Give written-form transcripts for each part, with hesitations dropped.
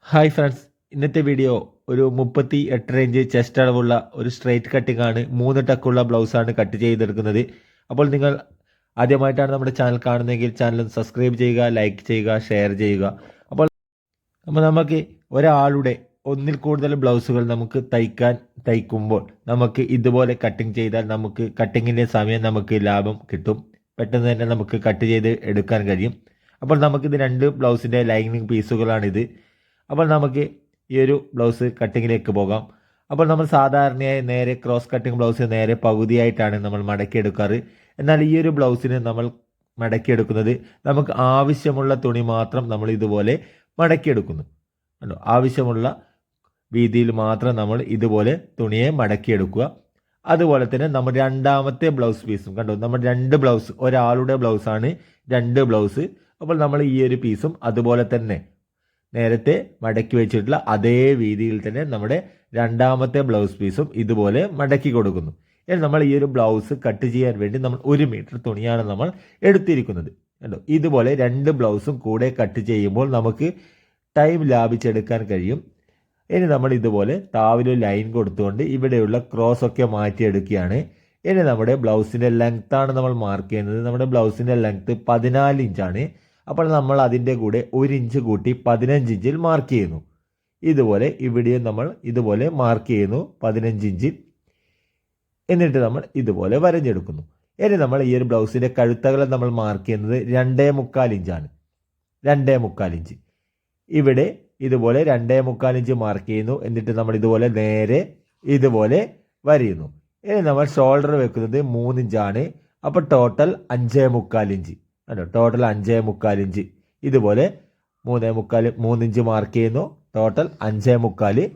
Hi friends, ഇന്നത്തെ video ഒരു 38 inch chest അളവുള്ള ഒരു സ്ട്രെയിറ്റ് കട്ടിംഗ് ആണ്. 3 ടക്കുള്ള ബ്ലൗസാണ് കട്ട് ചെയ്തെടുക്കുന്നത്. അപ്പോൾ നിങ്ങൾ ആദ്യമായിട്ടാണ് നമ്മുടെ ചാനൽ കാണുന്നതെങ്കിൽ ചാനൽ സബ്സ്ക്രൈബ് ചെയ്യുക, ലൈക്ക് ചെയ്യുക, ഷെയർ ചെയ്യുക. അപ്പോൾ നമുക്ക് ഒരാളുടെ ഒന്നിൽ കൂടുതൽ ബ്ലൗസുകൾ നമുക്ക് തയ്ക്കുമ്പോൾ നമുക്ക് ഇതുപോലെ കട്ടിങ് ചെയ്താൽ നമുക്ക് കട്ടിങ്ങിൻ്റെ സമയം നമുക്ക് ലാഭം കിട്ടും. പെട്ടെന്ന് തന്നെ നമുക്ക് കട്ട് ചെയ്ത് എടുക്കാൻ കഴിയും. അപ്പോൾ നമുക്കിത് 2 ബ്ലൗസിൻ്റെ ലൈനിങ് പീസുകളാണിത്. അപ്പോൾ നമുക്ക് ഈ ഒരു ബ്ലൗസ് കട്ടിങ്ങിലേക്ക് പോകാം. അപ്പോൾ നമ്മൾ സാധാരണയായി നേരെ ക്രോസ് കട്ടിങ് ബ്ലൗസ് നേരെ പകുതിയായിട്ടാണ് നമ്മൾ മടക്കിയെടുക്കാറ്. എന്നാൽ ഈ ഒരു ബ്ലൗസിന് നമ്മൾ മടക്കിയെടുക്കുന്നത് നമുക്ക് ആവശ്യമുള്ള തുണി മാത്രം നമ്മൾ ഇതുപോലെ മടക്കിയെടുക്കുന്നു. കണ്ടോ, ആവശ്യമുള്ള വീതിയിൽ മാത്രം നമ്മൾ ഇതുപോലെ തുണിയെ മടക്കിയെടുക്കുക. അതുപോലെ തന്നെ നമ്മൾ രണ്ടാമത്തെ ബ്ലൗസ് പീസും കണ്ടോ, നമ്മൾ 2 ബ്ലൗസ്, ഒരാളുടെ ബ്ലൗസാണ് 2 ബ്ലൗസ്. അപ്പോൾ നമ്മൾ ഈ ഒരു പീസും അതുപോലെ തന്നെ നേരത്തെ മടക്കി വെച്ചിട്ടുള്ള അതേ വീതിയിൽ തന്നെ നമ്മുടെ രണ്ടാമത്തെ ബ്ലൗസ് പീസും ഇതുപോലെ മടക്കി കൊടുക്കുന്നു. ഇനി നമ്മൾ ഈ ഒരു ബ്ലൗസ് കട്ട് ചെയ്യാൻ വേണ്ടി നമ്മൾ 1 മീറ്റർ തുണിയാണ് നമ്മൾ എടുത്തിരിക്കുന്നത്. കണ്ടോ, ഇതുപോലെ 2 ബ്ലൗസും കൂടെ കട്ട് ചെയ്യുമ്പോൾ നമുക്ക് ടൈം ലാഭിച്ചെടുക്കാൻ കഴിയും. ഇനി നമ്മൾ ഇതുപോലെ താവില് ലൈൻ കൊടുത്തുകൊണ്ട് ഇവിടെയുള്ള ക്രോസ് ഒക്കെ മാറ്റിയെടുക്കുകയാണ്. ഇനി നമ്മുടെ ബ്ലൗസിൻ്റെ ലെങ്ത്താണ് നമ്മൾ മാർക്ക് ചെയ്യുന്നത്. നമ്മുടെ ബ്ലൗസിൻ്റെ ലെങ്ത്ത് 14 ഇഞ്ചാണ്. അപ്പോൾ നമ്മൾ അതിൻ്റെ കൂടെ 1 ഇഞ്ച് കൂട്ടി 15 ഇഞ്ചിൽ മാർക്ക് ചെയ്യുന്നു. ഇതുപോലെ ഇവിടെയും നമ്മൾ ഇതുപോലെ മാർക്ക് ചെയ്യുന്നു 15 ഇഞ്ചിൽ. എന്നിട്ട് നമ്മൾ ഇതുപോലെ വരഞ്ഞെടുക്കുന്നു. ഇനി നമ്മൾ ഈ ഒരു ബ്ലൗസിൻ്റെ കഴുത്തകളെ നമ്മൾ മാർക്ക് ചെയ്യുന്നത് 2.25 ഇഞ്ചാണ്. 2.25 ഇഞ്ച് ഇവിടെ ഇതുപോലെ 2.25 ഇഞ്ച് മാർക്ക് ചെയ്യുന്നു. എന്നിട്ട് നമ്മൾ ഇതുപോലെ നേരെ ഇതുപോലെ വരയുന്നു. ഇനി നമ്മൾ ഷോൾഡർ വെക്കുന്നത് 3 ഇഞ്ചാണ്. അപ്പോൾ ടോട്ടൽ 5.25 ഇഞ്ച്. ടോട്ടൽ 5.25 ഇഞ്ച് ഇതുപോലെ 3 ഇഞ്ച് മാർക്ക് ചെയ്യുന്നു. ടോട്ടൽ 5.25.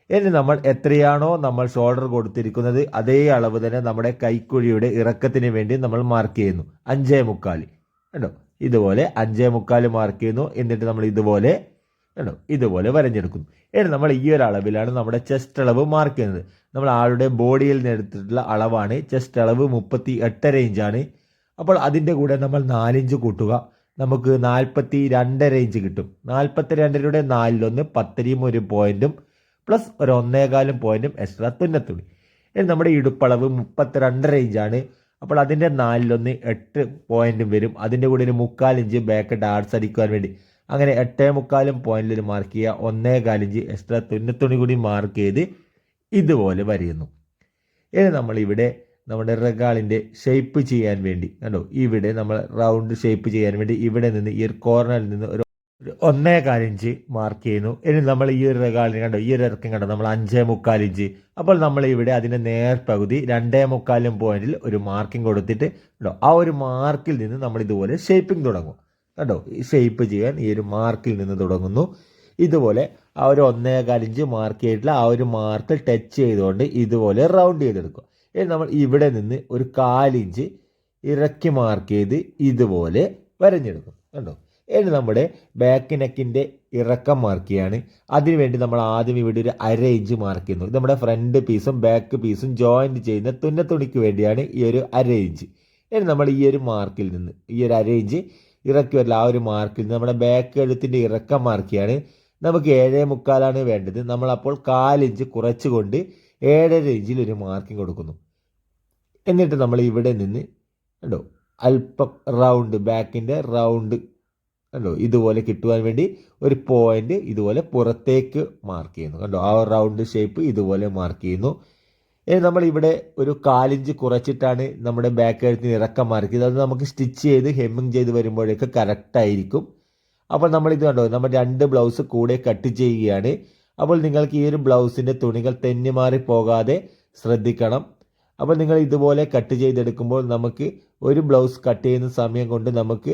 ഇനി നമ്മൾ എത്രയാണോ നമ്മൾ ഷോൾഡർ കൊടുത്തിരിക്കുന്നത് അതേ അളവ് തന്നെ നമ്മുടെ കൈക്കുഴിയുടെ ഇറക്കത്തിന് വേണ്ടി നമ്മൾ മാർക്ക് ചെയ്യുന്നു. 5.25 കണ്ടോ, ഇതുപോലെ 5.25 മാർക്ക് ചെയ്യുന്നു. എന്നിട്ട് നമ്മൾ ഇതുപോലെ കണ്ടോ ഇതുപോലെ വരഞ്ഞെടുക്കുന്നു. ഇനി നമ്മൾ ഈ ഒരു അളവിലാണ് നമ്മുടെ ചെസ്റ്റ് അളവ് മാർക്ക് ചെയ്യുന്നത്. നമ്മൾ ആളുടെ ബോഡിയിൽ നിന്ന് എടുത്തിട്ടുള്ള അളവാണ്. ചെസ്റ്റ് അളവ് 38.5 ഇഞ്ചാണ്. അപ്പോൾ അതിൻ്റെ കൂടെ നമ്മൾ 4 ഇഞ്ച് കൂട്ടുക, നമുക്ക് 42.5 ഇഞ്ച് കിട്ടും. 42യുടെ 4 10 1 പോയിന്റും പ്ലസ് ഒരു 1.25 പോയിന്റും എക്സ്ട്രാ തുന്നത്തുണി. ഇനി നമ്മുടെ ഇടുപ്പളവ് 32.5 ഇഞ്ചാണ്. അപ്പോൾ അതിൻ്റെ 4 8 പോയിന്റും വരും. അതിൻ്റെ കൂടെ ഒരു 3/4 ഇഞ്ച് ബാക്ക് ഡാർട്സ് അടിക്കുവാൻ വേണ്ടി, അങ്ങനെ 8.25 പോയിന്റിൽ മാർക്ക് ചെയ്യുക. 1.25 ഇഞ്ച് എക്സ്ട്രാ തുന്നത്തുണി കൂടി മാർക്ക് ചെയ്ത് ഇതുപോലെ വരയുന്നു. ഇനി നമ്മളിവിടെ നമ്മുടെ റെഗാളിൻ്റെ ഷേപ്പ് ചെയ്യാൻ വേണ്ടി കണ്ടോ, ഇവിടെ നമ്മൾ റൗണ്ട് ഷേപ്പ് ചെയ്യാൻ വേണ്ടി ഇവിടെ നിന്ന് ഈ ഒരു കോർണറിൽ നിന്ന് ഒരു 1.25 ഇഞ്ച് മാർക്ക് ചെയ്യുന്നു. ഇനി നമ്മൾ ഈ ഒരു റെഗാളിന് കണ്ടോ, ഈ ഒരു ഇറക്കം കണ്ടോ, നമ്മൾ 5.25 ഇഞ്ച്. അപ്പോൾ നമ്മൾ ഇവിടെ അതിൻ്റെ നേർപകുതി 2.25 പോയിന്റിൽ ഒരു മാർക്കിംഗ് കൊടുത്തിട്ട് കണ്ടോ, ആ ഒരു മാർക്കിൽ നിന്ന് നമ്മൾ ഇതുപോലെ ഷേപ്പിംഗ് തുടങ്ങും. കണ്ടോ, ഷേപ്പ് ചെയ്യാൻ ഈ ഒരു മാർക്കിൽ നിന്ന് തുടങ്ങുന്നു. ഇതുപോലെ ആ ഒരു 1.25 ഇഞ്ച് മാർക്ക് ചെയ്തിട്ടുള്ള ആ ഒരു മാർക്ക് ടച്ച് ചെയ്തുകൊണ്ട് ഇതുപോലെ റൗണ്ട് ചെയ്തെടുക്കുക. ഇനി നമ്മൾ ഇവിടെ നിന്ന് ഒരു 1/4 ഇഞ്ച് ഇറക്കി മാർക്ക് ചെയ്ത് ഇതുപോലെ വരഞ്ഞെടുക്കും. കണ്ടോ, ഇനി നമ്മുടെ ബാക്ക് നെക്കിൻ്റെ ഇറക്കം മാർക്ക് ചെയ്യാണ്. അതിനുവേണ്ടി നമ്മൾ ആദ്യം ഇവിടെ ഒരു 1/2 ഇഞ്ച് മാർക്ക് ചെയ്യുന്നു. ഇത് നമ്മുടെ ഫ്രണ്ട് പീസും ബാക്ക് പീസും ജോയിൻറ്റ് ചെയ്യുന്ന തുന്നത്തുണിക്ക് വേണ്ടിയാണ് ഈ ഒരു 1/2 ഇഞ്ച്. ഇനി നമ്മൾ ഈ ഒരു മാർക്കിൽ നിന്ന് ഈ ഒരു 1/2 ഇഞ്ച് ഇറക്കി വരില്ല, ആ ഒരു മാർക്കിൽ നിന്ന് നമ്മുടെ ബാക്ക് കഴുത്തിൻ്റെ ഇറക്കം മാർക്ക് ചെയ്യാണ്. നമുക്ക് 7.25 വേണ്ടത്. നമ്മളപ്പോൾ 1/4 ഇഞ്ച് കുറച്ചുകൊണ്ട് 7.5 ഇഞ്ചിൽ ഒരു മാർക്കിംഗ് കൊടുക്കുന്നു. എന്നിട്ട് നമ്മൾ ഇവിടെ നിന്ന് കണ്ടോ അല്പം റൗണ്ട്, ബാക്കിൻ്റെ റൗണ്ട് കണ്ടോ ഇതുപോലെ കിട്ടുവാൻ വേണ്ടി ഒരു പോയിന്റ് ഇതുപോലെ പുറത്തേക്ക് മാർക്ക് ചെയ്യുന്നു. കണ്ടോ, ആ റൗണ്ട് ഷേപ്പ് ഇതുപോലെ മാർക്ക് ചെയ്യുന്നു. ഇനി നമ്മൾ ഇവിടെ ഒരു 1/4 ഇഞ്ച് കുറച്ചിട്ടാണ് നമ്മുടെ ബാക്ക് കഴുത്തിന് ഇറക്കം മാർക്ക് ചെയ്തത്. അത് നമുക്ക് സ്റ്റിച്ച് ചെയ്ത് ഹെമ്മിങ് ചെയ്ത് വരുമ്പോഴേക്ക് കറക്റ്റായിരിക്കും. അപ്പോൾ നമ്മളിത് കണ്ടോ, നമ്മൾ 2 ബ്ലൗസ് കൂടെ കട്ട് ചെയ്യുകയാണ്. അപ്പോൾ നിങ്ങൾക്ക് ഈ ഒരു ബ്ലൗസിൻ്റെ തുണികൾ തെന്നിമാറി പോകാതെ ശ്രദ്ധിക്കണം. അപ്പോൾ നിങ്ങൾ ഇതുപോലെ കട്ട് ചെയ്തെടുക്കുമ്പോൾ നമുക്ക് ഒരു ബ്ലൗസ് കട്ട് ചെയ്യുന്ന സമയം കൊണ്ട് നമുക്ക്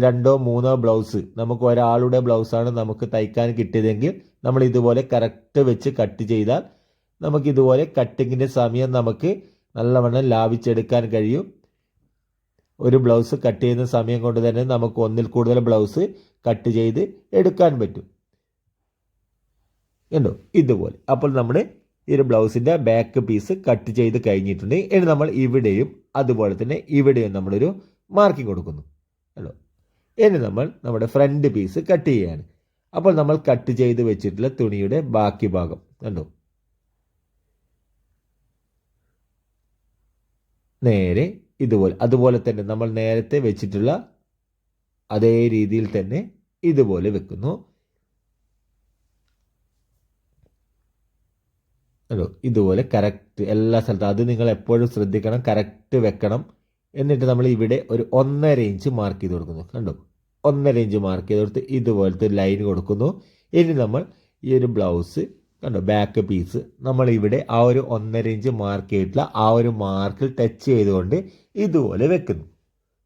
2 3 ബ്ലൗസ്, നമുക്ക് ഒരാളുടെ ബ്ലൗസാണ് നമുക്ക് തയ്ക്കാൻ കിട്ടിയതെങ്കിൽ നമ്മൾ ഇതുപോലെ കറക്റ്റ് വെച്ച് കട്ട് ചെയ്താൽ നമുക്കിതുപോലെ കട്ടിങ്ങിൻ്റെ സമയം നമുക്ക് നല്ലവണ്ണം ലാഭിച്ചെടുക്കാൻ കഴിയും. ഒരു ബ്ലൗസ് കട്ട് ചെയ്യുന്ന സമയം കൊണ്ട് തന്നെ നമുക്ക് 1 കൂടുതൽ ബ്ലൗസ് കട്ട് ചെയ്ത് എടുക്കാൻ പറ്റും. കണ്ടോ ഇതുപോലെ. അപ്പോൾ നമ്മുടെ ഈ ഒരു ബ്ലൗസിൻ്റെ ബാക്ക് പീസ് കട്ട് ചെയ്ത് കഴിഞ്ഞിട്ടുണ്ട്. ഇനി നമ്മൾ ഇവിടെയും അതുപോലെ തന്നെ ഇവിടെയും നമ്മളൊരു മാർക്കിംഗ് കൊടുക്കുന്നു. കണ്ടോ, ഇനി നമ്മൾ നമ്മുടെ ഫ്രണ്ട് പീസ് കട്ട് ചെയ്യുകയാണ്. അപ്പോൾ നമ്മൾ കട്ട് ചെയ്ത് വെച്ചിട്ടുള്ള തുണിയുടെ ബാക്കി ഭാഗം കണ്ടോ, നേരെ ഇതുപോലെ, അതുപോലെ തന്നെ നമ്മൾ നേരത്തെ വെച്ചിട്ടുള്ള അതേ രീതിയിൽ തന്നെ ഇതുപോലെ വെക്കുന്നു. ഇതുപോലെ കറക്റ്റ് എല്ലാ സ്ഥലത്തും, അത് നിങ്ങൾ എപ്പോഴും ശ്രദ്ധിക്കണം, കറക്റ്റ് വെക്കണം. എന്നിട്ട് നമ്മൾ ഇവിടെ ഒരു 1.5 ഇഞ്ച് മാർക്ക് ചെയ്ത് കൊടുക്കുന്നു. കണ്ടോ, 1.5 ഇഞ്ച് മാർക്ക് ചെയ്ത് കൊടുത്ത് ഇതുപോലത്തെ ഒരു ലൈൻ കൊടുക്കുന്നു. ഇനി നമ്മൾ ഈ ഒരു ബ്ലൗസ് കണ്ടോ, ബാക്ക് പീസ് നമ്മൾ ഇവിടെ ആ ഒരു 1.5 ഇഞ്ച് മാർക്ക് ചെയ്തിട്ടുള്ള ആ ഒരു മാർക്കിൽ ടച്ച് ചെയ്തുകൊണ്ട് ഇതുപോലെ വെക്കുന്നു.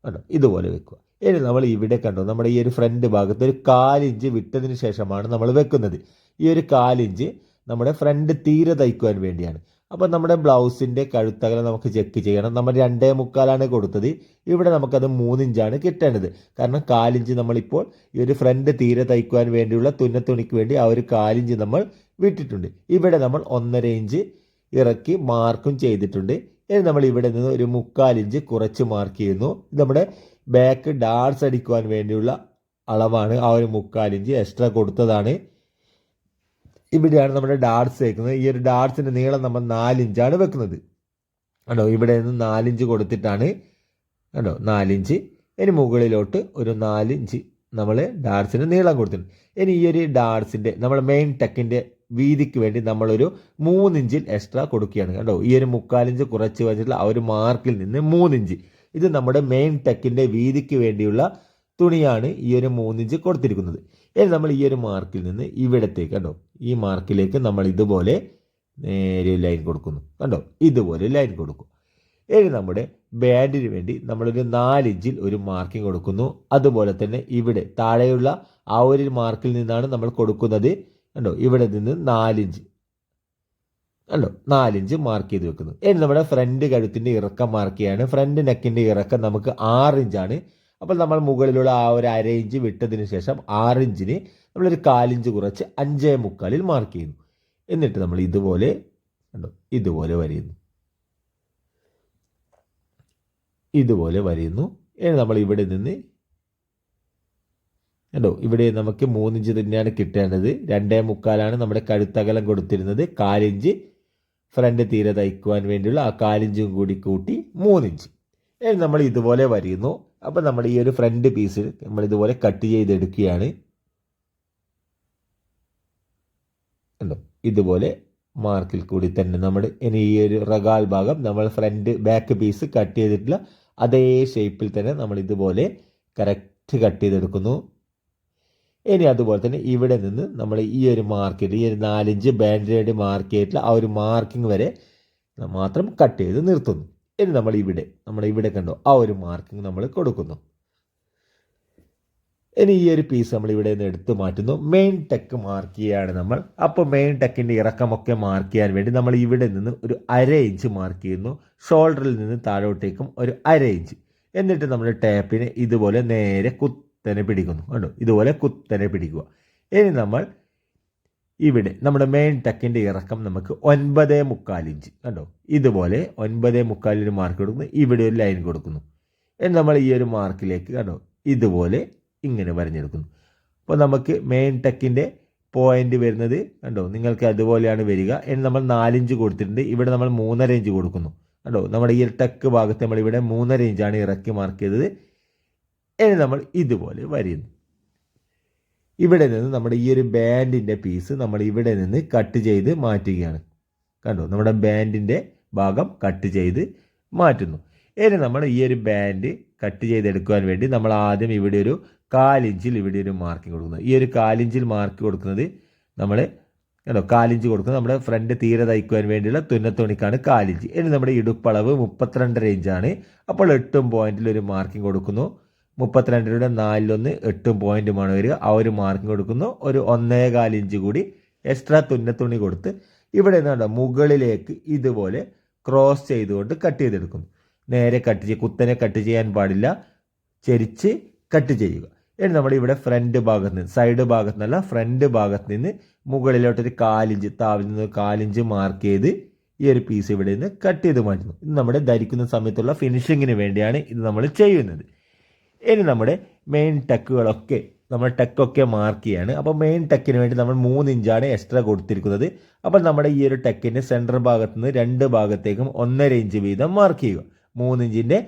കണ്ടോ, ഇതുപോലെ വെക്കുക. ഇനി നമ്മൾ ഇവിടെ കണ്ടോ, നമ്മുടെ ഈ ഒരു ഫ്രണ്ട് ഭാഗത്ത് ഒരു 1/4 ഇഞ്ച് വിട്ടതിന് ശേഷമാണ് നമ്മൾ വെക്കുന്നത്. ഈ ഒരു 1/4 ഇഞ്ച് നമ്മുടെ ഫ്രണ്ട് തീരെ തയ്ക്കുവാൻ വേണ്ടിയാണ്. അപ്പോൾ നമ്മുടെ ബ്ലൗസിൻ്റെ കഴുത്തകലം നമുക്ക് ചെക്ക് ചെയ്യണം. നമ്മൾ 2.25 കൊടുത്തത്, ഇവിടെ നമുക്കത് 3 ഇഞ്ചാണ് കിട്ടേണ്ടത്. കാരണം 1/4 ഇഞ്ച് നമ്മളിപ്പോൾ ഈ ഒരു ഫ്രണ്ട് തീരെ തയ്ക്കുവാൻ വേണ്ടിയുള്ള തുന്നത്തുണിക്ക് വേണ്ടി ആ ഒരു 1/4 ഇഞ്ച് നമ്മൾ വിട്ടിട്ടുണ്ട്. ഇവിടെ നമ്മൾ 1.5 ഇഞ്ച് ഇറക്കി മാർക്കും ചെയ്തിട്ടുണ്ട്. ഇനി നമ്മൾ ഇവിടെ നിന്ന് ഒരു 3/4 ഇഞ്ച് കുറച്ച് മാർക്ക് ചെയ്യുന്നു. നമ്മുടെ ബാക്ക് ഡാർട്സ് അടിക്കുവാൻ വേണ്ടിയുള്ള അളവാണ്. ആ ഒരു 3/4 ഇഞ്ച് എക്സ്ട്രാ കൊടുത്തതാണ്. ഇവിടെയാണ് നമ്മുടെ ഡാർട്സ് വെക്കുന്നത്. ഈ ഒരു ഡാർട്സിൻ്റെ നീളം നമ്മൾ 4 ഇഞ്ചാണ് വെക്കുന്നത്. കണ്ടോ, ഇവിടെ നിന്ന് 4 ഇഞ്ച് കൊടുത്തിട്ടാണ്, കണ്ടോ 4 ഇഞ്ച്. ഇനി മുകളിലോട്ട് ഒരു 4 ഇഞ്ച് നമ്മൾ ഡാർട്സിന് നീളം കൊടുത്തിട്ടുണ്ട്. ഇനി ഈ ഒരു ഡാർട്സിൻ്റെ നമ്മൾ മെയിൻ ടെക്കിൻ്റെ വീതിക്ക് വേണ്ടി നമ്മളൊരു 3 ഇഞ്ചിൽ എക്സ്ട്രാ കൊടുക്കുകയാണ്. കണ്ടോ, ഈ ഒരു 3/4 ഇഞ്ച് കുറച്ച് വെച്ചിട്ടുള്ള ആ ഒരു മാർക്കിൽ നിന്ന് 3 ഇഞ്ച്, ഇത് നമ്മുടെ മെയിൻ ടെക്കിൻ്റെ വീതിക്ക് വേണ്ടിയുള്ള തുണിയാണ് ഈ ഒരു 3 ഇഞ്ച് കൊടുത്തിരിക്കുന്നത്. ഇനി നമ്മൾ ഈ ഒരു മാർക്കിൽ നിന്ന് ഇവിടത്തേക്ക് കണ്ടോ, ഈ മാർക്കിലേക്ക് നമ്മൾ ഇതുപോലെ നേരെ ലൈൻ കൊടുക്കുന്നു. കണ്ടോ, ഇതുപോലെ ലൈൻ കൊടുക്കും. ഇനി നമ്മുടെ ബാൻഡിന് വേണ്ടി നമ്മളൊരു 4 ഇഞ്ചിൽ ഒരു മാർക്കിംഗ് കൊടുക്കുന്നു. അതുപോലെ തന്നെ ഇവിടെ താഴെയുള്ള ആ ഒരു മാർക്കിൽ നിന്നാണ് നമ്മൾ കൊടുക്കുന്നത്. കണ്ടോ, ഇവിടെ നിന്ന് 4 ഇഞ്ച്, കണ്ടോ 4 ഇഞ്ച് മാർക്ക് ചെയ്ത് വെക്കുന്നു. ഇനി നമ്മുടെ ഫ്രണ്ട് കഴുത്തിൻ്റെ ഇറക്കം മാർക്ക് ചെയ്യാണ്. ഫ്രണ്ട് നെക്കിൻ്റെ ഇറക്കം നമുക്ക് 6 ഇഞ്ചാണ്. അപ്പോൾ നമ്മൾ മുകളിലുള്ള ആ ഒരു 1/2 ഇഞ്ച് വിട്ടതിന് ശേഷം 6 ഇഞ്ചിന് നമ്മളൊരു 1/4 ഇഞ്ച് കുറച്ച് 5.25 മാർക്ക് ചെയ്യുന്നു. എന്നിട്ട് നമ്മൾ ഇതുപോലെ കണ്ടോ, ഇതുപോലെ വരയുന്നു, ഇതുപോലെ വരയുന്നു. ഇനി നമ്മൾ ഇവിടെ നിന്ന് കണ്ടോ, ഇവിടെ നമുക്ക് 3 ഇഞ്ച് തന്നെയാണ് കിട്ടേണ്ടത്. 2.25 നമ്മുടെ കഴുത്തകലം കൊടുത്തിരുന്നത്. 1/4 ഇഞ്ച് ഫ്രണ്ട് തീരെ തയ്ക്കുവാൻ വേണ്ടിയുള്ള ആ 1/4 ഇഞ്ചും കൂടി കൂട്ടി 3 ഇഞ്ച്. ഇനി നമ്മൾ ഇതുപോലെ വരയുന്നു. അപ്പോൾ നമ്മുടെ ഈ ഒരു ഫ്രണ്ട് പീസ് നമ്മൾ ഇതുപോലെ കട്ട് ചെയ്തെടുക്കുകയാണ്. കണ്ടോ, ഇതുപോലെ മാർക്കിൽ കൂടി തന്നെ നമ്മൾ ഇനി ഈ ഒരു റഗാൽ ഭാഗം നമ്മൾ ഫ്രണ്ട് ബാക്ക് പീസ് കട്ട് ചെയ്തിട്ടുള്ള അതേ ഷേപ്പിൽ തന്നെ നമ്മൾ ഇതുപോലെ കറക്റ്റ് കട്ട് ചെയ്തെടുക്കുന്നു. ഇനി അതുപോലെ തന്നെ ഇവിടെ നിന്ന് നമ്മൾ ഈ ഒരു മാർക്കിൽ ഈ ഒരു 4 ഇഞ്ച് ബാൻഡേഡ് മാർക്ക് ചെയ്തിട്ടുള്ള ആ ഒരു മാർക്കിംഗ് വരെ മാത്രം കട്ട് ചെയ്ത് നിർത്തുന്നു. ഇനി നമ്മൾ ഇവിടെ കണ്ടോ, ആ ഒരു മാർക്കിംഗ് നമ്മൾ കൊടുക്കുന്നു. ഇനി ഈ ഒരു പീസ് നമ്മൾ ഇവിടെ നിന്ന് എടുത്തു മാറ്റുന്നു. മെയിൻ ടെക്ക് മാർക്ക് ചെയ്യുകയാണ് നമ്മൾ. അപ്പോൾ മെയിൻ ടെക്കിൻ്റെ ഇറക്കമൊക്കെ മാർക്ക് ചെയ്യാൻ വേണ്ടി നമ്മൾ ഇവിടെ നിന്ന് ഒരു 1/2 ഇഞ്ച് മാർക്ക് ചെയ്യുന്നു. ഷോൾഡറിൽ നിന്ന് താഴോട്ടേക്കും ഒരു 1/2 ഇഞ്ച്. എന്നിട്ട് നമ്മൾ ടാപ്പിനെ ഇതുപോലെ നേരെ കുത്തനെ പിടിക്കുന്നു. കണ്ടോ, ഇതുപോലെ കുത്തനെ പിടിക്കുക. ഇനി നമ്മൾ ഇവിടെ നമ്മുടെ മെയിൻ ടെക്കിൻ്റെ ഇറക്കം നമുക്ക് 9.25 ഇഞ്ച്. കണ്ടോ, ഇതുപോലെ 9.25 മാർക്ക് കൊടുക്കുന്നു. ഇവിടെ ഒരു ലൈൻ കൊടുക്കുന്നു. ഇനി നമ്മൾ ഈ ഒരു മാർക്കിലേക്ക് കണ്ടോ, ഇതുപോലെ ഇങ്ങനെ വരഞ്ഞെടുക്കുന്നു. അപ്പോൾ നമുക്ക് മെയിൻ ടെക്കിൻ്റെ പോയിന്റ് വരുന്നത് കണ്ടോ, നിങ്ങൾക്ക് അതുപോലെയാണ് വരിക. ഇനി നമ്മൾ 4 ഇഞ്ച് കൊടുത്തിട്ടുണ്ട്. ഇവിടെ നമ്മൾ 3.5 ഇഞ്ച് കൊടുക്കുന്നു. കണ്ടോ, നമ്മുടെ ഈ ടെക്ക് ഭാഗത്ത് നമ്മൾ ഇവിടെ 3.5 ഇഞ്ചാണ് ഇറക്കി മാർക്ക് ചെയ്തത്. ഇനി നമ്മൾ ഇതുപോലെ വരയുന്നു. ഇവിടെ നിന്ന് നമ്മുടെ ഈ ഒരു ബാൻഡിൻ്റെ പീസ് നമ്മൾ ഇവിടെ നിന്ന് കട്ട് ചെയ്ത് മാറ്റുകയാണ്. കണ്ടോ, നമ്മുടെ ബാൻഡിൻ്റെ ഭാഗം കട്ട് ചെയ്ത് മാറ്റുന്നു. ഇനി നമ്മൾ ഈ ഒരു ബാൻഡ് കട്ട് ചെയ്തെടുക്കുവാൻ വേണ്ടി നമ്മൾ ആദ്യം ഇവിടെ ഒരു 1/4 ഇഞ്ചിൽ ഇവിടെ ഒരു മാർക്കിംഗ് കൊടുക്കുന്നത്. ഈ ഒരു 1/4 ഇഞ്ചിൽ മാർക്ക് കൊടുക്കുന്നത് നമ്മൾ കണ്ടോ, 1/4 ഇഞ്ച് കൊടുക്കുന്നത് നമ്മുടെ ഫ്രണ്ട് തീരെ തയ്ക്കുവാൻ വേണ്ടിയുള്ള തുന്നത്തുണിക്കാണ് 1/4 ഇഞ്ച്. ഇനി നമ്മുടെ ഇടുപ്പളവ് 32.5 ഇഞ്ചാണ്. അപ്പോൾ 8 പോയിന്റിൽ ഒരു മാർക്കിംഗ് കൊടുക്കുന്നു. 32യുടെ 4/1 8 പോയിന്റുമാണ് വരിക. ആ ഒരു മാർക്കിംഗ് കൊടുക്കുന്നു. ഒരു 1.25 ഇഞ്ച് കൂടി എക്സ്ട്രാ തുന്നത്തുണി കൊടുത്ത് ഇവിടെ നിന്നുണ്ടോ മുകളിലേക്ക് ഇതുപോലെ ക്രോസ് ചെയ്തുകൊണ്ട് കട്ട് ചെയ്തെടുക്കുന്നു. നേരെ കട്ട് ചെയ്യുക, കുത്തനെ കട്ട് ചെയ്യാൻ പാടില്ല, ചെരിച്ച് കട്ട് ചെയ്യുക. ഇനി നമ്മുടെ ഇവിടെ ഫ്രണ്ട് ഭാഗത്ത് നിന്ന്, സൈഡ് ഭാഗത്ത് നിന്നല്ല ഫ്രണ്ട് ഭാഗത്ത് നിന്ന് മുകളിലോട്ടൊരു 1/4 ഇഞ്ച്, താവിൽ നിന്ന് 1/4 ഇഞ്ച് മാർക്ക് ചെയ്ത് ഈ ഒരു പീസ് ഇവിടെ നിന്ന് കട്ട് ചെയ്ത് മാറ്റുന്നു. ഇത് നമ്മുടെ ധരിക്കുന്ന സമയത്തുള്ള ഫിനിഷിങ്ങിന് വേണ്ടിയാണ് ഇത് നമ്മൾ ചെയ്യുന്നത്. ഇനി നമ്മുടെ മെയിൻ ടെക്കുകളൊക്കെ നമ്മൾ ടെക്കൊക്കെ മാർക്ക് ചെയ്യാണ്. അപ്പോൾ മെയിൻ ടെക്കിന് വേണ്ടി നമ്മൾ 3 ഇഞ്ചാണ് എക്സ്ട്രാ കൊടുത്തിരിക്കുന്നത്. അപ്പോൾ നമ്മുടെ ഈ ഒരു ടെക്കിൻ്റെ സെൻറ്റർ ഭാഗത്ത് നിന്ന് 2 ഭാഗത്തേക്കും 1.5 ഇഞ്ച് വീതം മാർക്ക് ചെയ്യുക. 3 ഇഞ്ചിൻ്റെ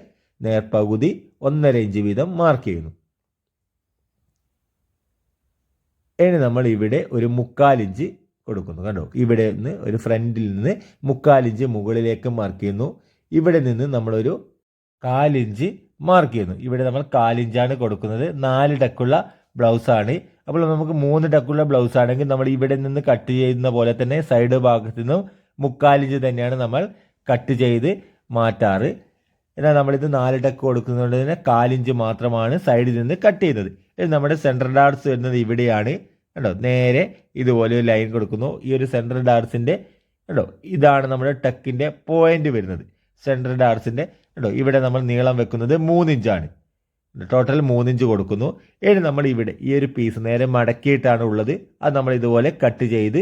നേർപകുതി 1.5 ഇഞ്ച് വീതം മാർക്ക് ചെയ്യുന്നു. ഇനി നമ്മൾ ഇവിടെ ഒരു 3/4 ഇഞ്ച് കൊടുക്കുന്നു. കണ്ടോ, ഇവിടെ നിന്ന് ഒരു ഫ്രണ്ടിൽ നിന്ന് 3/4 ഇഞ്ച് മുകളിലേക്ക് മാർക്ക് ചെയ്യുന്നു. ഇവിടെ നിന്ന് നമ്മളൊരു 1/4 ഇഞ്ച് മാർക്ക് ചെയ്യുന്നു. ഇവിടെ നമ്മൾ 1/4 ഇഞ്ചാണ് കൊടുക്കുന്നത്. 4 ടക്കുള്ള ബ്ലൗസാണ്. അപ്പോൾ നമുക്ക് 3 ടക്കുള്ള ബ്ലൗസ് ആണെങ്കിൽ നമ്മൾ ഇവിടെ നിന്ന് കട്ട് ചെയ്യുന്ന പോലെ തന്നെ സൈഡ് ഭാഗത്ത് നിന്നും 3/4 ഇഞ്ച് തന്നെയാണ് നമ്മൾ കട്ട് ചെയ്ത് മാറ്റാറ്. എന്നാൽ നമ്മളിത് 4 ടക്ക് കൊടുക്കുന്നതുകൊണ്ട് തന്നെ 1/4 ഇഞ്ച് മാത്രമാണ് സൈഡിൽ നിന്ന് കട്ട് ചെയ്യുന്നത്. നമ്മുടെ സെൻട്രൽ ഡാർട്സ് വരുന്നത് ഇവിടെയാണ്. കണ്ടോ, നേരെ ഇതുപോലെ ഒരു ലൈൻ കൊടുക്കുന്നു. ഈ ഒരു സെൻട്രൽ ഡാർട്സിൻ്റെ കണ്ടോ, ഇതാണ് നമ്മുടെ ടക്കിൻ്റെ പോയിന്റ് വരുന്നത്. സെൻട്രൽ ഡാർട്സിൻ്റെ കണ്ടോ, ഇവിടെ നമ്മൾ നീളം വെക്കുന്നത് 3 ഇഞ്ചാണ്. ടോട്ടൽ 3 ഇഞ്ച് കൊടുക്കുന്നു. ഇനി നമ്മൾ ഇവിടെ ഈ ഒരു പീസ് നേരെ മടക്കിയിട്ടാണ് ഉള്ളത്. അത് നമ്മൾ ഇതുപോലെ കട്ട് ചെയ്ത്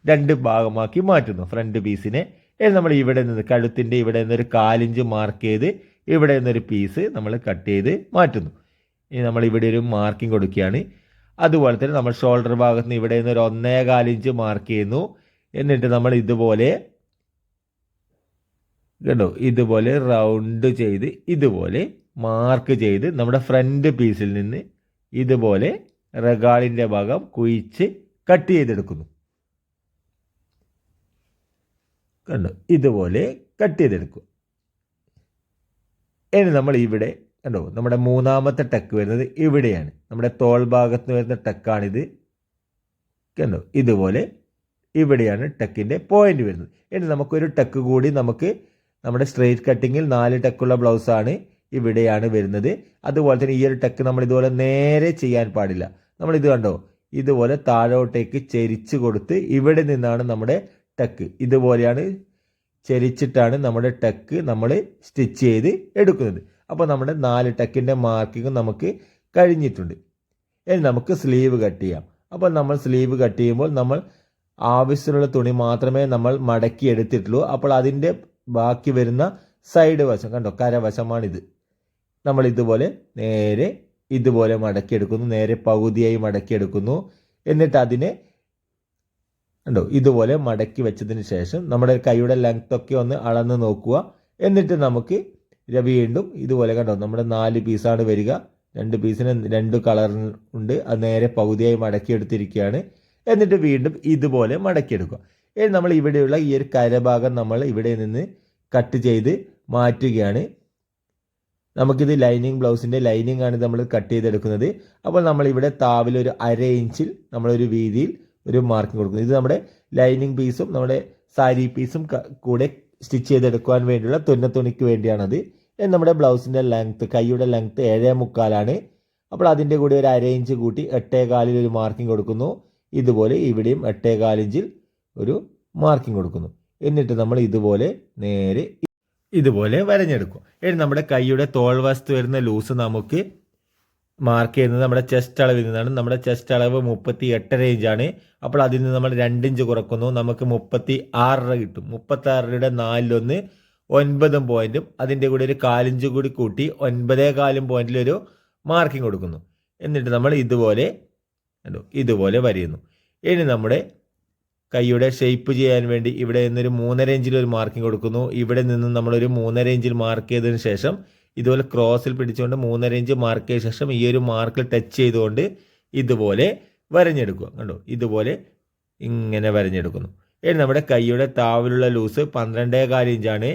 2 ഭാഗമാക്കി മാറ്റുന്നു ഫ്രണ്ട് പീസിനെ. ഇനി നമ്മൾ ഇവിടെ നിന്ന് കഴുത്തിൻ്റെ ഇവിടെ നിന്നൊരു 1/4 ഇഞ്ച് മാർക്ക് ചെയ്ത് ഇവിടെ നിന്നൊരു പീസ് നമ്മൾ കട്ട് ചെയ്ത് മാറ്റുന്നു. ഇനി നമ്മൾ ഇവിടെ ഒരു മാർക്കിംഗ് കൊടുക്കുകയാണ്. അതുപോലെ തന്നെ നമ്മൾ ഷോൾഡർ ഭാഗത്ത് നിന്ന് ഇവിടെ നിന്ന് ഒരു 1.25 ഇഞ്ച് മാർക്ക് ചെയ്യുന്നു. എന്നിട്ട് നമ്മൾ ഇതുപോലെ കണ്ടോ, ഇതുപോലെ റൗണ്ട് ചെയ്ത് ഇതുപോലെ മാർക്ക് ചെയ്ത് നമ്മുടെ ഫ്രണ്ട് പീസിൽ നിന്ന് ഇതുപോലെ റഗാളിൻ്റെ ഭാഗം കുഴിച്ച് കട്ട് ചെയ്തെടുക്കുന്നു. കണ്ടോ, ഇതുപോലെ കട്ട് ചെയ്തെടുക്കും. ഇനി നമ്മൾ ഇവിടെ കണ്ടോ, നമ്മുടെ 3ാമത്തെ ടക്ക് വരുന്നത് ഇവിടെയാണ്. നമ്മുടെ തോൾ ഭാഗത്ത് വരുന്ന ടക്കാണിത്. കണ്ടോ, ഇതുപോലെ ഇവിടെയാണ് ടക്കിൻ്റെ പോയിന്റ് വരുന്നത്. ഇനി നമുക്കൊരു ടക്ക് കൂടി നമുക്ക് നമ്മുടെ സ്ട്രെയിറ്റ് കട്ടിങ്ങിൽ 4 ടക്കുള്ള ബ്ലൗസാണ് ഇവിടെയാണ് വരുന്നത്. അതുപോലെ തന്നെ ഈ ഒരു ടക്ക് നമ്മൾ ഇതുപോലെ നേരെ ചെയ്യാൻ പാടില്ല. നമ്മളിത് കണ്ടോ, ഇതുപോലെ താഴോട്ടേക്ക് ചെരിച്ച് കൊടുത്ത് ഇവിടെ നിന്നാണ് നമ്മുടെ ടക്ക് ഇതുപോലെയാണ് ചെരിച്ചിട്ടാണ് നമ്മുടെ ടക്ക് നമ്മൾ സ്റ്റിച്ച് ചെയ്ത് എടുക്കുന്നത്. അപ്പോൾ നമ്മുടെ 4 ടക്കിൻ്റെ മാർക്കിങ് നമുക്ക് കഴിഞ്ഞിട്ടുണ്ട്. ഇനി നമുക്ക് സ്ലീവ് കട്ട് ചെയ്യാം. അപ്പോൾ നമ്മൾ സ്ലീവ് കട്ട് ചെയ്യുമ്പോൾ നമ്മൾ ആവശ്യമുള്ള തുണി മാത്രമേ നമ്മൾ മടക്കി എടുത്തിട്ടുള്ളൂ. അപ്പോൾ അതിൻ്റെ ബാക്കി വരുന്ന സൈഡ് വശം കണ്ടോ, കരവശമാണിത്. നമ്മൾ ഇതുപോലെ നേരെ ഇതുപോലെ മടക്കിയെടുക്കുന്നു. നേരെ പകുതിയായി മടക്കിയെടുക്കുന്നു. എന്നിട്ട് അതിനെ കണ്ടോ, ഇതുപോലെ മടക്കി വെച്ചതിന് ശേഷം നമ്മുടെ കൈയുടെ ലെങ്ത് ഒക്കെ ഒന്ന് അളന്ന് നോക്കുക. എന്നിട്ട് നമുക്ക് വീണ്ടും ഇതുപോലെ കണ്ടോ, നമ്മുടെ 4 പീസാണ് വരിക. 2 പീസിന് 2 കളർ ഉണ്ട്. അത് നേരെ പകുതിയായി മടക്കിയെടുത്തിരിക്കുകയാണ്. എന്നിട്ട് വീണ്ടും ഇതുപോലെ മടക്കിയെടുക്കുക. ഇനി നമ്മൾ ഇവിടെയുള്ള ഈ ഒരു കരഭാഗം നമ്മൾ ഇവിടെ നിന്ന് കട്ട് ചെയ്ത് മാറ്റുകയാണ്. നമുക്കിത് ലൈനിങ് ബ്ലൗസിൻ്റെ ലൈനിങ് ആണ് നമ്മൾ കട്ട് ചെയ്തെടുക്കുന്നത്. അപ്പോൾ നമ്മളിവിടെ താവിലൊരു 1/2 ഇഞ്ചിൽ നമ്മളൊരു വീതിയിൽ ഒരു മാർക്കിംഗ് കൊടുക്കുന്നത്. ഇത് നമ്മുടെ ലൈനിങ് പീസും നമ്മുടെ സാരി പീസും കൂടെ സ്റ്റിച്ച് ചെയ്തെടുക്കുവാൻ വേണ്ടിയുള്ള തുന്നത്തുണിക്ക് വേണ്ടിയാണത്. നമ്മുടെ ബ്ലൗസിൻ്റെ ലെങ്ത്ത്, കൈയുടെ ലെങ്ത്ത് 7.25 അപ്പോൾ അതിൻ്റെ കൂടെ ഒരു 1/2 ഇഞ്ച് കൂട്ടി 8.25 ഒരു മാർക്കിംഗ് കൊടുക്കുന്നു. ഇതുപോലെ ഇവിടെയും 8.25 ഇഞ്ചിൽ ഒരു മാർക്കിംഗ് കൊടുക്കുന്നു. എന്നിട്ട് നമ്മൾ ഇതുപോലെ നേരെ ഇതുപോലെ വരഞ്ഞെടുക്കും. ഇനി നമ്മുടെ കൈയുടെ തോൾ വശത്ത് വരുന്ന ലൂസ് നമുക്ക് മാർക്ക് ചെയ്യുന്നത് നമ്മുടെ ചെസ്റ്റ് അളവിൽ നിന്നാണ്. നമ്മുടെ ചെസ്റ്റ് അളവ് 38.5 ഇഞ്ചാണ്. അപ്പോൾ അതിൽ നിന്ന് നമ്മൾ 2 ഇഞ്ച് കുറക്കുന്നു. നമുക്ക് 36 കിട്ടും. 36യുടെ 4 9 പോയിന്റും അതിൻ്റെ കൂടെ ഒരു 1/4 ഇഞ്ച് കൂടി കൂട്ടി 9.25 പോയിന്റിലൊരു മാർക്കിംഗ് കൊടുക്കുന്നു. എന്നിട്ട് നമ്മൾ ഇതുപോലെ വരയുന്നു. ഇനി നമ്മുടെ കൈയുടെ ഷേപ്പ് ചെയ്യാൻ വേണ്ടി ഇവിടെ നിന്നൊരു 3.5 ഇഞ്ചിൽ ഒരു മാർക്കിംഗ് കൊടുക്കുന്നു. ഇവിടെ നിന്ന് നമ്മളൊരു 3.5 ഇഞ്ചിൽ മാർക്ക് ചെയ്തതിന് ശേഷം ഇതുപോലെ ക്രോസിൽ പിടിച്ചുകൊണ്ട് 3.5 ഇഞ്ച് മാർക്ക് ചെയ്ത ശേഷം ഈ ഒരു മാർക്കിൽ ടച്ച് ചെയ്തുകൊണ്ട് ഇതുപോലെ വരഞ്ഞെടുക്കുക. കണ്ടോ, ഇതുപോലെ ഇങ്ങനെ വരഞ്ഞെടുക്കുന്നു. ഇനി നമ്മുടെ കൈയുടെ താവിലുള്ള ലൂസ് 12.25 ഇഞ്ചാണ്.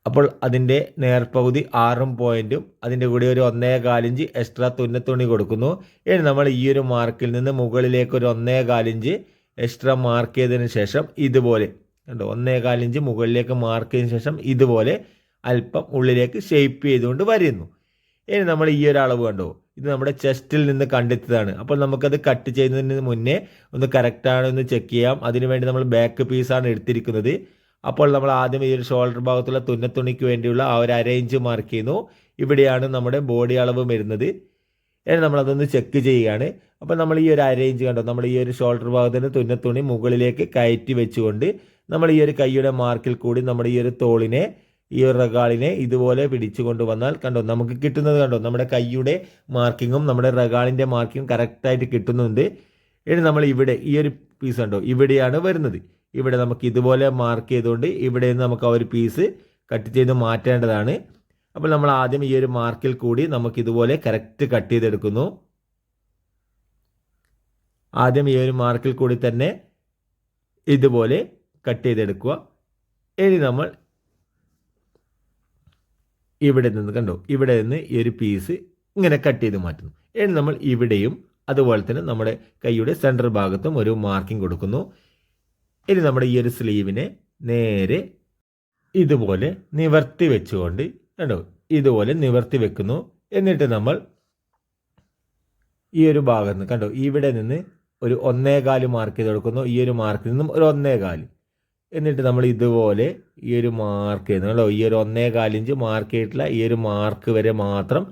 അപ്പോൾ അതിൻ്റെ നേർപകുതി 6 പോയിന്റും അതിൻ്റെ കൂടെ ഒരു 1.25 ഇഞ്ച് എക്സ്ട്രാ തുന്നത്തുണി കൊടുക്കുന്നു. ഇനി നമ്മൾ ഈ ഒരു മാർക്കിൽ നിന്ന് മുകളിലേക്ക് ഒരു 1.25 ഇഞ്ച് എക്സ്ട്രാ മാർക്ക് ചെയ്തതിന് ശേഷം ഇതുപോലെ കണ്ടോ, 1.25 ഇഞ്ച് മുകളിലേക്ക് മാർക്ക് ചെയ്തതിന് ശേഷം ഇതുപോലെ അല്പം ഉള്ളിലേക്ക് ഷേപ്പ് ചെയ്തുകൊണ്ട് വരുന്നു. ഇനി നമ്മൾ ഈ ഒരു അളവ് കണ്ടോ, ഇത് നമ്മുടെ ചെസ്റ്റിൽ നിന്ന് കണ്ടെത്തിയതാണ്. അപ്പോൾ നമുക്കത് കട്ട് ചെയ്യുന്നതിന് മുന്നേ ഒന്ന് കറക്റ്റാണോ എന്ന് ചെക്ക് ചെയ്യാം. അതിനുവേണ്ടി നമ്മൾ ബാക്ക് പീസാണ് എടുത്തിരിക്കുന്നത്. അപ്പോൾ നമ്മൾ ആദ്യം ഈ ഒരു ഷോൾഡർ ഭാഗത്തുള്ള തുന്നത്തുണിക്ക് വേണ്ടിയുള്ള ആ ഒരു 1/2 ഇഞ്ച് മാർക്ക് ചെയ്യുന്നു. ഇവിടെയാണ് നമ്മുടെ ബോഡി അളവ് വരുന്നത്. ഇനി നമ്മളതൊന്ന് ചെക്ക് ചെയ്യുകയാണ്. അപ്പോൾ നമ്മൾ ഈ ഒരു 1/2 ഇഞ്ച് കണ്ടോ, നമ്മൾ ഈ ഒരു ഷോൾഡർ ഭാഗത്തിന് തുന്നത്തുണി മുകളിലേക്ക് കയറ്റി വെച്ചുകൊണ്ട് നമ്മൾ ഈ ഒരു കൈയുടെ മാർക്കിൽ കൂടി നമ്മുടെ ഈ ഒരു തോളിനെ ഈ ഒരു റഗാളിനെ ഇതുപോലെ പിടിച്ചു കൊണ്ടുവന്നാൽ കണ്ടോ നമുക്ക് കിട്ടുന്നത് കണ്ടോ നമ്മുടെ കൈയുടെ മാർക്കിങ്ങും നമ്മുടെ റഗാളിൻ്റെ മാർക്കിങ്ങും കറക്റ്റായിട്ട് കിട്ടുന്നുണ്ട്. ഇനി നമ്മൾ ഇവിടെ ഈ ഒരു പീസ് കണ്ടോ ഇവിടെയാണ് വരുന്നത്. ഇവിടെ നമുക്ക് ഇതുപോലെ മാർക്ക് ചെയ്തുകൊണ്ട് ഇവിടെ നിന്ന് നമുക്ക് ആ ഒരു പീസ് കട്ട് ചെയ്ത് മാറ്റേണ്ടതാണ്. അപ്പോൾ നമ്മൾ ആദ്യം ഈ ഒരു മാർക്കിൽ കൂടി നമുക്ക് ഇതുപോലെ കറക്റ്റ് കട്ട് ചെയ്തെടുക്കുന്നു. ആദ്യം ഈ ഒരു മാർക്കിൽ കൂടി തന്നെ ഇതുപോലെ കട്ട് ചെയ്തെടുക്കുക. ഇനി നമ്മൾ ഇവിടെ നിന്ന് കണ്ടോ ഇവിടെ നിന്ന് ഈ ഒരു പീസ് ഇങ്ങനെ കട്ട് ചെയ്ത് മാറ്റുന്നു. ഇനി നമ്മൾ ഇവിടെയും അതുപോലെ തന്നെ നമ്മുടെ കൈയുടെ സെൻറ്റർ ഭാഗത്തും ഒരു മാർക്കിംഗ് കൊടുക്കുന്നു. ഇനി നമ്മുടെ ഈ ഒരു സ്ലീവിനെ നേരെ ഇതുപോലെ നിവർത്തി വെച്ചുകൊണ്ട് കണ്ടോ ഇതുപോലെ നിവർത്തി വെക്കുന്നു. എന്നിട്ട് നമ്മൾ ഈ ഒരു ഭാഗത്ത് നിന്ന് കണ്ടോ ഇവിടെ നിന്ന് ഒരു 1.25 മാർക്ക് ചെയ്ത് കൊടുക്കുന്നു. ഈ ഒരു മാർക്കിൽ നിന്നും ഒരു 1.25. എന്നിട്ട് നമ്മൾ ഇതുപോലെ ഈ ഒരു മാർക്ക് ചെയ്യുന്നു കണ്ടോ ഈ ഒരു 1.25 ഇഞ്ച് മാർക്ക് ചെയ്തിട്ടുള്ള ഈ ഒരു മാർക്ക് വരെ മാത്രം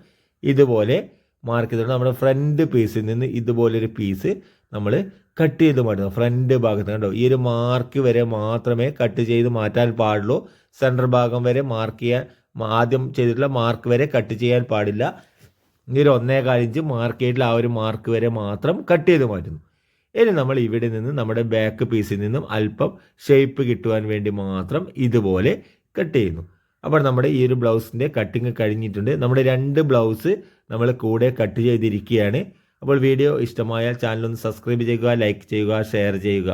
ഇതുപോലെ മാർക്ക് ചെയ്തിട്ട് നമ്മുടെ ഫ്രണ്ട് പീസിൽ നിന്ന് ഇതുപോലൊരു പീസ് നമ്മൾ കട്ട് ചെയ്ത് മാറ്റുന്നു. ഫ്രണ്ട് ഭാഗത്ത് കണ്ടോ ഈ ഒരു മാർക്ക് വരെ മാത്രമേ കട്ട് ചെയ്ത് മാറ്റാൻ പാടുള്ളൂ. സെൻറ്റർ ഭാഗം വരെ മാർക്ക് ചെയ്യാൻ ആദ്യം ചെയ്തിട്ടുള്ള മാർക്ക് വരെ കട്ട് ചെയ്യാൻ പാടില്ല. ഈ ഒരു 1.25 ഇഞ്ച് മാർക്ക് ചെയ്തിട്ടുള്ള ആ ഒരു മാർക്ക് വരെ മാത്രം കട്ട് ചെയ്ത് മാറ്റുന്നു. ഇനി നമ്മൾ ഇവിടെ നിന്ന് നമ്മുടെ ബാക്ക് പീസിൽ നിന്നും അല്പം ഷേപ്പ് കിട്ടുവാൻ വേണ്ടി മാത്രം ഇതുപോലെ കട്ട് ചെയ്യുന്നു. അപ്പോൾ നമ്മുടെ ഈ ഒരു ബ്ലൗസിൻ്റെ കട്ടിങ് കഴിഞ്ഞിട്ടുണ്ട്. നമ്മുടെ 2 ബ്ലൗസ് നമ്മൾ കൂടെ കട്ട് ചെയ്തിരിക്കുകയാണ്. അപ്പോൾ വീഡിയോ ഇഷ്ടമായാൽ ചാനൽ ഒന്ന് സബ്സ്ക്രൈബ് ചെയ്യുക, ലൈക്ക് ചെയ്യുക, ഷെയർ ചെയ്യുക.